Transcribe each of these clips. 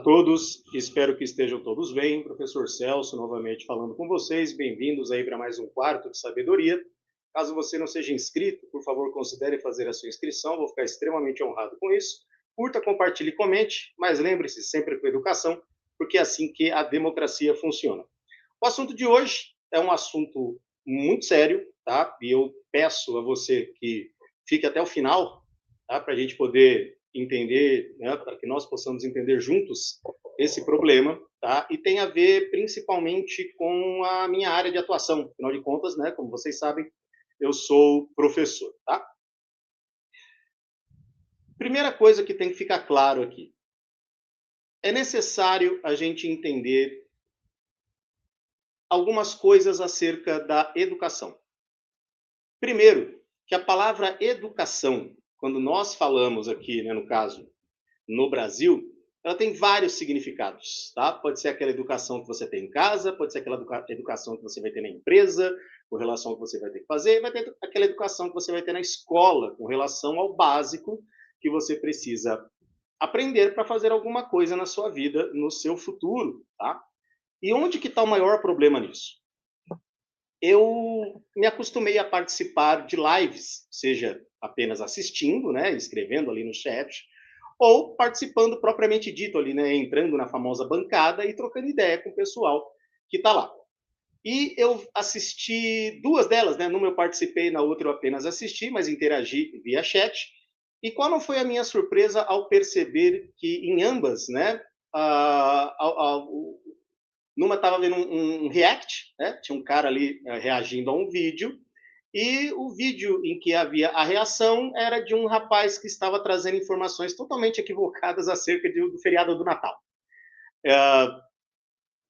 todos, espero que estejam todos bem. Professor Celso, novamente falando com vocês. Bem-vindos aí para mais um quarto de sabedoria. Caso você não seja inscrito, por favor, considere fazer a sua inscrição. Vou ficar extremamente honrado com isso. Curta, compartilhe e comente, mas lembre-se sempre com educação, porque é assim que a democracia funciona. O assunto de hoje é um assunto muito sério, tá? E eu peço a você que fique até o final, tá? Para a gente poder entender, né? Para que nós possamos entender juntos esse problema, tá? E tem a ver principalmente com a minha área de atuação. Afinal de contas, né? Como vocês sabem, eu sou professor, tá? Primeira coisa que tem que ficar claro aqui: é necessário a gente entender algumas coisas acerca da educação. Primeiro, que a palavra educação, quando nós falamos aqui, né, no caso, no Brasil, ela tem vários significados, tá? Pode ser aquela educação que você tem em casa, pode ser aquela educação que você vai ter na empresa, com relação ao que você vai ter que fazer, vai ter aquela educação que você vai ter na escola, com relação ao básico que você precisa aprender para fazer alguma coisa na sua vida, no seu futuro, tá? E onde que está o maior problema nisso? Eu me acostumei a participar de lives, seja apenas assistindo, né, escrevendo ali no chat, ou participando propriamente dito ali, né, entrando na famosa bancada e trocando ideia com o pessoal que está lá. E eu assisti duas delas, né? Numa eu participei, na outra eu apenas assisti, mas interagi via chat. E qual não foi a minha surpresa ao perceber que em ambas, né, numa estava vendo um react, né? Tinha um cara ali reagindo a um vídeo, e o vídeo em que havia a reação era de um rapaz que estava trazendo informações totalmente equivocadas acerca do feriado do Natal.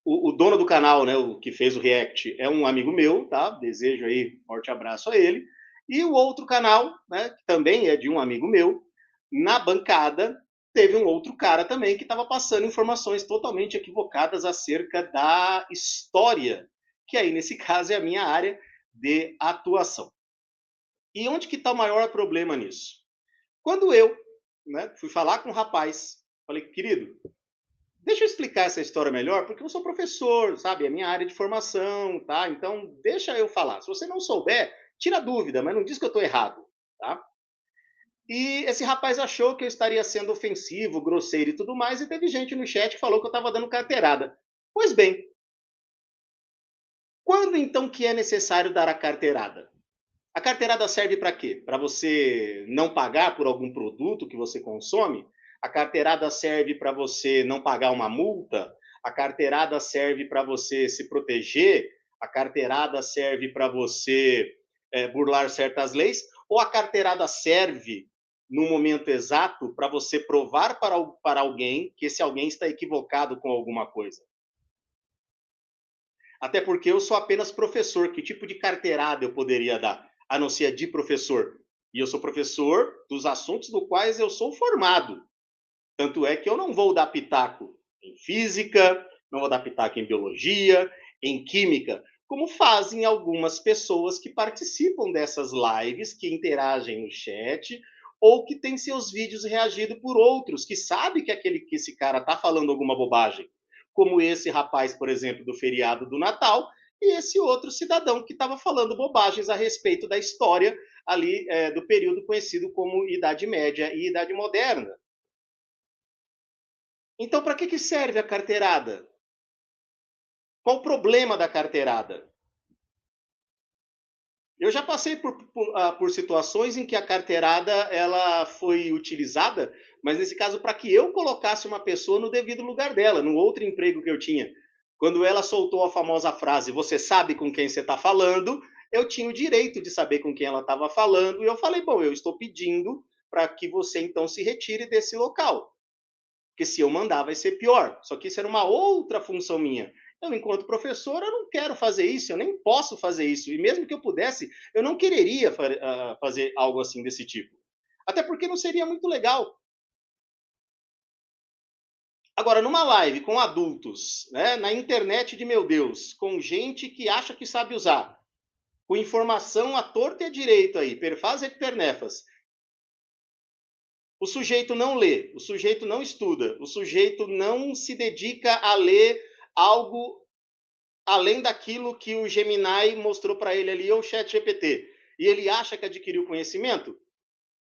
O dono do canal, né, o que fez o react, é um amigo meu, tá? Desejo aí um forte abraço a ele. E o outro canal, né, que também é de um amigo meu, na bancada teve um outro cara também que estava passando informações totalmente equivocadas acerca da história, que aí nesse caso é a minha área de atuação. E onde que está o maior problema nisso? Quando eu, né, fui falar com o rapaz, falei, querido, deixa eu explicar essa história melhor, porque eu sou professor, sabe? É minha área de formação, tá? Então, deixa eu falar. Se você não souber, tira dúvida, mas não diz que eu estou errado, tá? E esse rapaz achou que eu estaria sendo ofensivo, grosseiro e tudo mais, e teve gente no chat que falou que eu estava dando carteirada. Pois bem, quando então que é necessário dar a carteirada? A carteirada serve para quê? Para você não pagar por algum produto que você consome? A carteirada serve para você não pagar uma multa? A carteirada serve para você se proteger? A carteirada serve para você burlar certas leis? Ou a carteirada serve, no momento exato, para você provar para alguém que esse alguém está equivocado com alguma coisa? Até porque eu sou apenas professor. Que tipo de carteirada eu poderia dar? A não ser a de professor. E eu sou professor dos assuntos dos quais eu sou formado. Tanto é que eu não vou dar pitaco em física, não vou dar pitaco em biologia, em química, como fazem algumas pessoas que participam dessas lives, que interagem no chat, ou que têm seus vídeos reagidos por outros, que sabem que esse cara está falando alguma bobagem. Como esse rapaz, por exemplo, do feriado do Natal, e esse outro cidadão que estava falando bobagens a respeito da história ali do período conhecido como Idade Média e Idade Moderna. Então, para que serve a carteirada? Qual o problema da carteirada? Eu já passei por situações em que a carteirada ela foi utilizada, mas nesse caso para que eu colocasse uma pessoa no devido lugar dela, no outro emprego que eu tinha. Quando ela soltou a famosa frase, você sabe com quem você está falando, eu tinha o direito de saber com quem ela estava falando, e eu falei, bom, eu estou pedindo para que você então se retire desse local. Porque se eu mandar vai ser pior. Só que isso era uma outra função minha. Eu, enquanto professor, eu não quero fazer isso, eu nem posso fazer isso. E mesmo que eu pudesse, eu não quereria fazer algo assim desse tipo. Até porque não seria muito legal. Agora, numa live com adultos, né, na internet de meu Deus, com gente que acha que sabe usar, com informação à torta e à direita aí, perfaz e pernefas, O sujeito não lê, o sujeito não estuda, o sujeito não se dedica a ler algo além daquilo que o Gemini mostrou para ele ali, ou o ChatGPT, e ele acha que adquiriu conhecimento,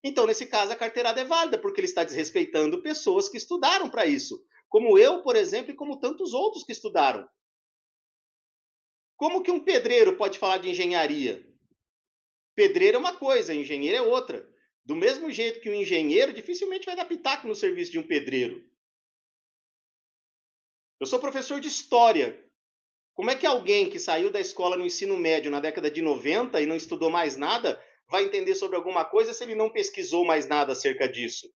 então, nesse caso, a carteirada é válida, porque ele está desrespeitando pessoas que estudaram para isso. Como eu, por exemplo, e como tantos outros que estudaram. Como que um pedreiro pode falar de engenharia? Pedreiro é uma coisa, engenheiro é outra. Do mesmo jeito que um engenheiro dificilmente vai dar pitaco no serviço de um pedreiro. Eu sou professor de história. Como é que alguém que saiu da escola no ensino médio na década de 90 e não estudou mais nada vai entender sobre alguma coisa se ele não pesquisou mais nada acerca disso?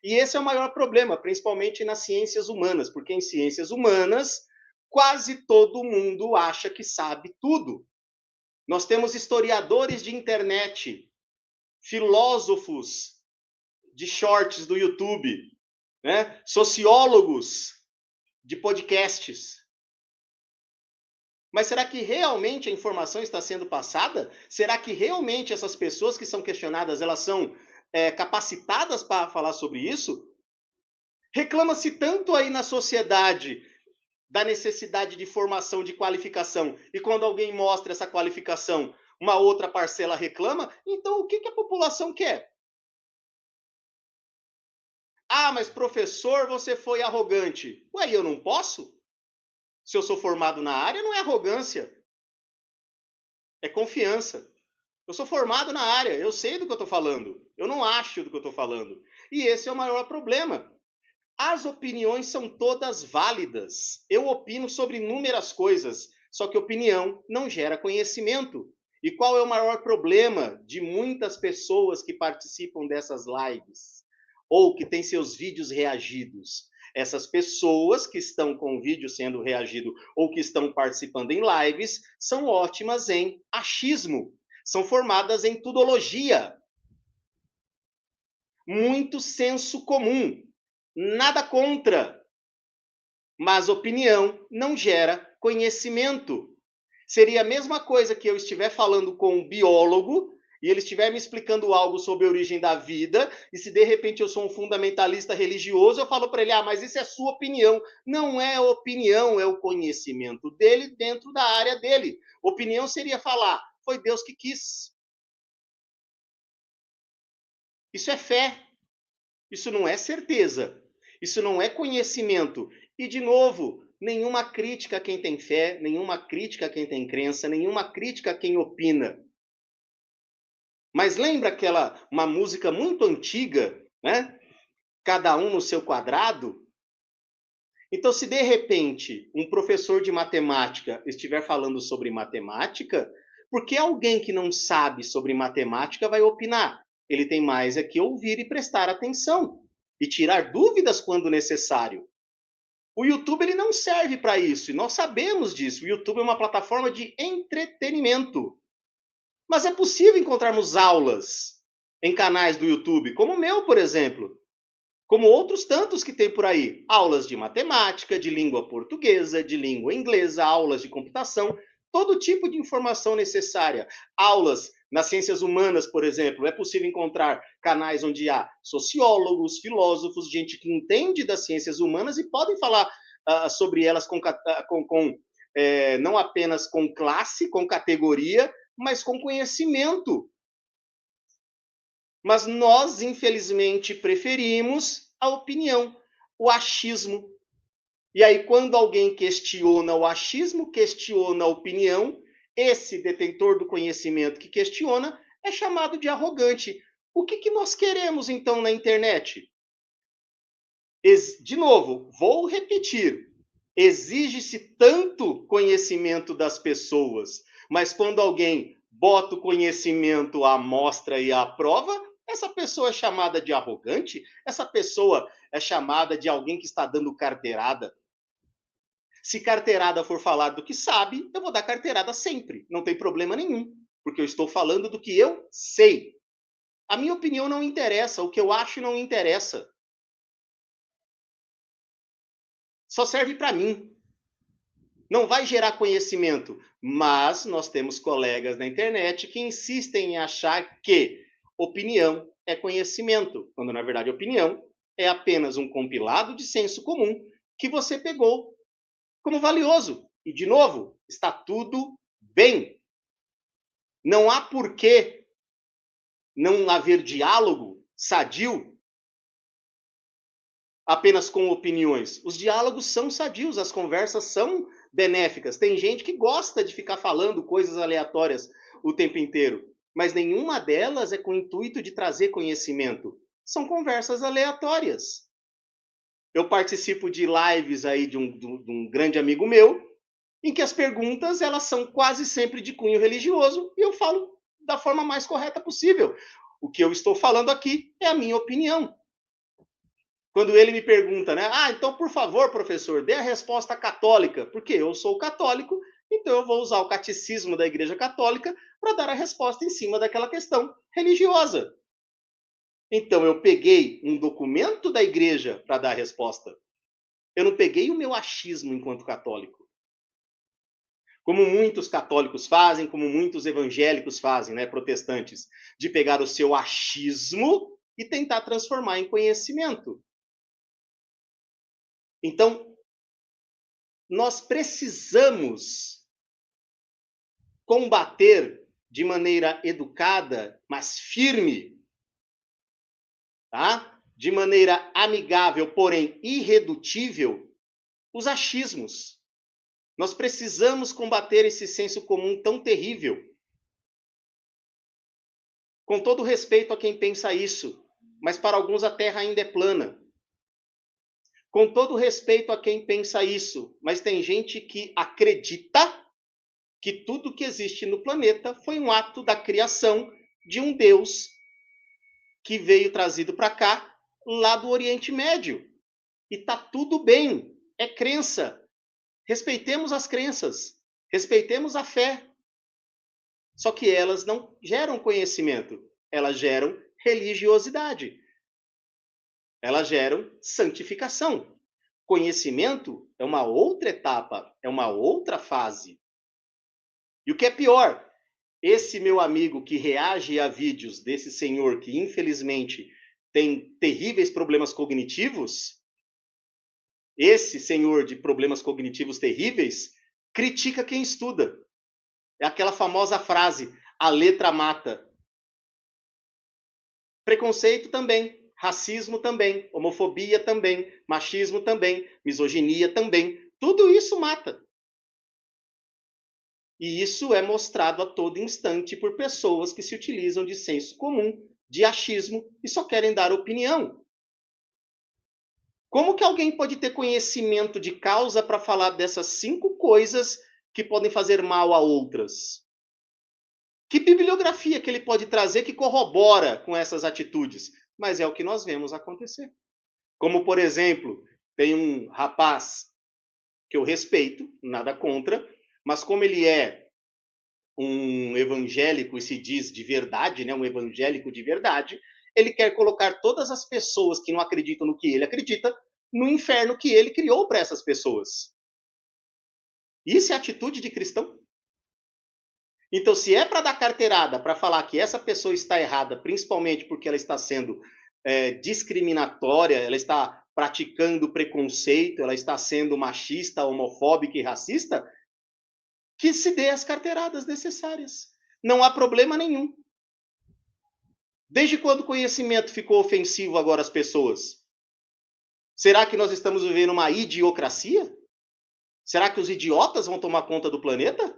E esse é o maior problema, principalmente nas ciências humanas, porque em ciências humanas quase todo mundo acha que sabe tudo. Nós temos historiadores de internet, filósofos de shorts do YouTube, né? Sociólogos de podcasts. Mas será que realmente a informação está sendo passada? Será que realmente essas pessoas que são questionadas, elas são capacitadas para falar sobre isso? Reclama-se tanto aí na sociedade da necessidade de formação, de qualificação, e quando alguém mostra essa qualificação, uma outra parcela reclama, então o que a população quer? Ah, mas professor, você foi arrogante. Ué, eu não posso? Se eu sou formado na área, não é arrogância, é confiança. Eu sou formado na área, eu sei do que eu estou falando, eu não acho do que eu estou falando. E esse é o maior problema. As opiniões são todas válidas. Eu opino sobre inúmeras coisas, só que opinião não gera conhecimento. E qual é o maior problema de muitas pessoas que participam dessas lives? Ou que têm seus vídeos reagidos? Essas pessoas que estão com o vídeo sendo reagido ou que estão participando em lives são ótimas em achismo. São formadas em tudologia. Muito senso comum. Nada contra, mas opinião não gera conhecimento. Seria a mesma coisa que eu estiver falando com um biólogo e ele estiver me explicando algo sobre a origem da vida, e se de repente eu sou um fundamentalista religioso, eu falo para ele, mas isso é sua opinião. Não é opinião, é o conhecimento dele dentro da área dele. Opinião seria falar, foi Deus que quis. Isso é fé. Isso não é certeza. Isso não é conhecimento. E, de novo, nenhuma crítica a quem tem fé, nenhuma crítica a quem tem crença, nenhuma crítica a quem opina. Mas lembra uma música muito antiga, né? Cada um no seu quadrado? Então, se de repente um professor de matemática estiver falando sobre matemática, por que alguém que não sabe sobre matemática vai opinar? Ele tem mais é que ouvir e prestar atenção e tirar dúvidas quando necessário. O YouTube ele não serve para isso, e nós sabemos disso. O YouTube é uma plataforma de entretenimento. Mas é possível encontrarmos aulas em canais do YouTube, como o meu, por exemplo, como outros tantos que tem por aí. Aulas de matemática, de língua portuguesa, de língua inglesa, aulas de computação, todo tipo de informação necessária. Aulas nas ciências humanas, por exemplo, é possível encontrar canais onde há sociólogos, filósofos, gente que entende das ciências humanas e podem falar sobre elas não apenas com classe, com categoria, mas com conhecimento. Mas nós, infelizmente, preferimos a opinião, o achismo. E aí, quando alguém questiona o achismo, questiona a opinião, esse detentor do conhecimento que questiona é chamado de arrogante. O que nós queremos, então, na internet? De novo, vou repetir. Exige-se tanto conhecimento das pessoas, mas quando alguém bota o conhecimento à mostra e à prova, essa pessoa é chamada de arrogante, essa pessoa é chamada de alguém que está dando carteirada. Se carteirada for falar do que sabe, eu vou dar carteirada sempre, não tem problema nenhum, porque eu estou falando do que eu sei. A minha opinião não interessa, o que eu acho não interessa. Só serve para mim. Não vai gerar conhecimento, mas nós temos colegas na internet que insistem em achar que opinião é conhecimento, quando na verdade opinião é apenas um compilado de senso comum que você pegou como valioso. E, de novo, está tudo bem. Não há por que não haver diálogo sadio apenas com opiniões. Os diálogos são sadios, as conversas são benéficas. Tem gente que gosta de ficar falando coisas aleatórias o tempo inteiro, mas nenhuma delas é com o intuito de trazer conhecimento. São conversas aleatórias. Eu participo de lives aí de um grande amigo meu, em que as perguntas elas são quase sempre de cunho religioso e eu falo da forma mais correta possível. O que eu estou falando aqui é a minha opinião. Quando ele me pergunta, né? Ah, então, por favor, professor, dê a resposta católica, porque eu sou católico, então eu vou usar o catecismo da Igreja Católica para dar a resposta em cima daquela questão religiosa. Então, eu peguei um documento da igreja para dar a resposta. Eu não peguei o meu achismo enquanto católico. Como muitos católicos fazem, como muitos evangélicos fazem, né, protestantes, de pegar o seu achismo e tentar transformar em conhecimento. Então, nós precisamos combater de maneira educada, mas firme, tá? De maneira amigável, porém irredutível, os achismos. Nós precisamos combater esse senso comum tão terrível. Com todo respeito a quem pensa isso, mas para alguns a Terra ainda é plana. Com todo respeito a quem pensa isso, mas tem gente que acredita que tudo que existe no planeta foi um ato da criação de um Deus que veio trazido para cá, lá do Oriente Médio. E tá tudo bem, é crença. Respeitemos as crenças, respeitemos a fé. Só que elas não geram conhecimento, elas geram religiosidade. Elas geram santificação. Conhecimento é uma outra etapa, é uma outra fase. E o que é pior, esse meu amigo que reage a vídeos desse senhor que infelizmente tem terríveis problemas cognitivos, esse senhor de problemas cognitivos terríveis, critica quem estuda. É aquela famosa frase, a letra mata. Preconceito também, racismo também, homofobia também, machismo também, misoginia também. Tudo isso mata. E isso é mostrado a todo instante por pessoas que se utilizam de senso comum, de achismo e só querem dar opinião. Como que alguém pode ter conhecimento de causa para falar dessas 5 coisas que podem fazer mal a outras? Que bibliografia que ele pode trazer que corrobora com essas atitudes? Mas é o que nós vemos acontecer. Como, por exemplo, tem um rapaz que eu respeito, nada contra, mas como ele é um evangélico e se diz de verdade, né, um evangélico de verdade, ele quer colocar todas as pessoas que não acreditam no que ele acredita no inferno que ele criou para essas pessoas. Isso é atitude de cristão? Então, se é para dar carteirada, para falar que essa pessoa está errada, principalmente porque ela está sendo discriminatória, ela está praticando preconceito, ela está sendo machista, homofóbica e racista, que se dê as carteiradas necessárias. Não há problema nenhum. Desde quando o conhecimento ficou ofensivo agora às pessoas? Será que nós estamos vivendo uma idiocracia? Será que os idiotas vão tomar conta do planeta?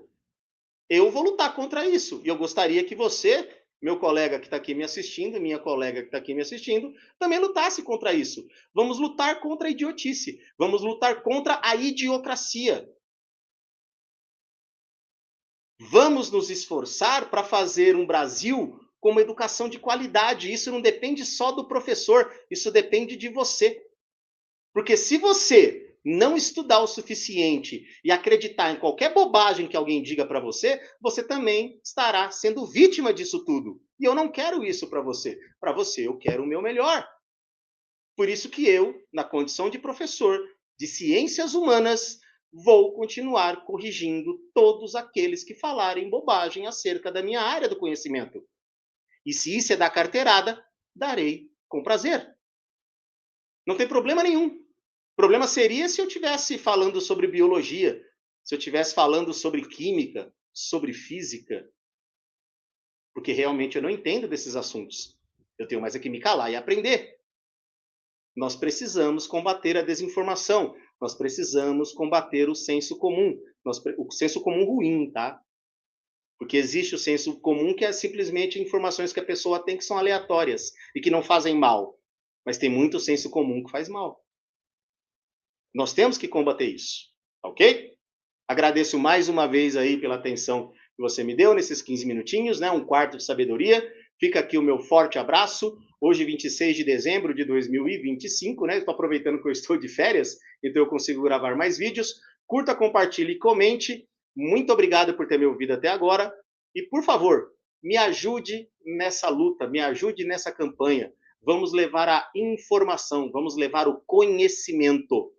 Eu vou lutar contra isso. E eu gostaria que você, meu colega que está aqui me assistindo, minha colega que está aqui me assistindo, também lutasse contra isso. Vamos lutar contra a idiotice. Vamos lutar contra a idiocracia. Vamos nos esforçar para fazer um Brasil com uma educação de qualidade. Isso não depende só do professor, isso depende de você. Porque se você não estudar o suficiente e acreditar em qualquer bobagem que alguém diga para você, você também estará sendo vítima disso tudo. E eu não quero isso para você. Para você, eu quero o meu melhor. Por isso que eu, na condição de professor de ciências humanas, vou continuar corrigindo todos aqueles que falarem bobagem acerca da minha área do conhecimento. E se isso é da carteirada, darei com prazer. Não tem problema nenhum. O problema seria se eu estivesse falando sobre biologia, se eu estivesse falando sobre química, sobre física, porque realmente eu não entendo desses assuntos. Eu tenho mais é que me calar e aprender. Nós precisamos combater a desinformação, nós precisamos combater o senso comum, o senso comum ruim, tá? Porque existe o senso comum que é simplesmente informações que a pessoa tem que são aleatórias e que não fazem mal. Mas tem muito senso comum que faz mal. Nós temos que combater isso, ok? Agradeço mais uma vez aí pela atenção que você me deu nesses 15 minutinhos, né? Um quarto de sabedoria. Fica aqui o meu forte abraço. Hoje, 26 de dezembro de 2025, né? Estou aproveitando que eu estou de férias, então eu consigo gravar mais vídeos. Curta, compartilhe e comente. Muito obrigado por ter me ouvido até agora. E, por favor, me ajude nessa luta, me ajude nessa campanha. Vamos levar a informação, vamos levar o conhecimento.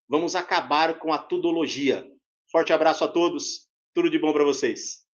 Vamos acabar com a tudologia. Forte abraço a todos. Tudo de bom para vocês.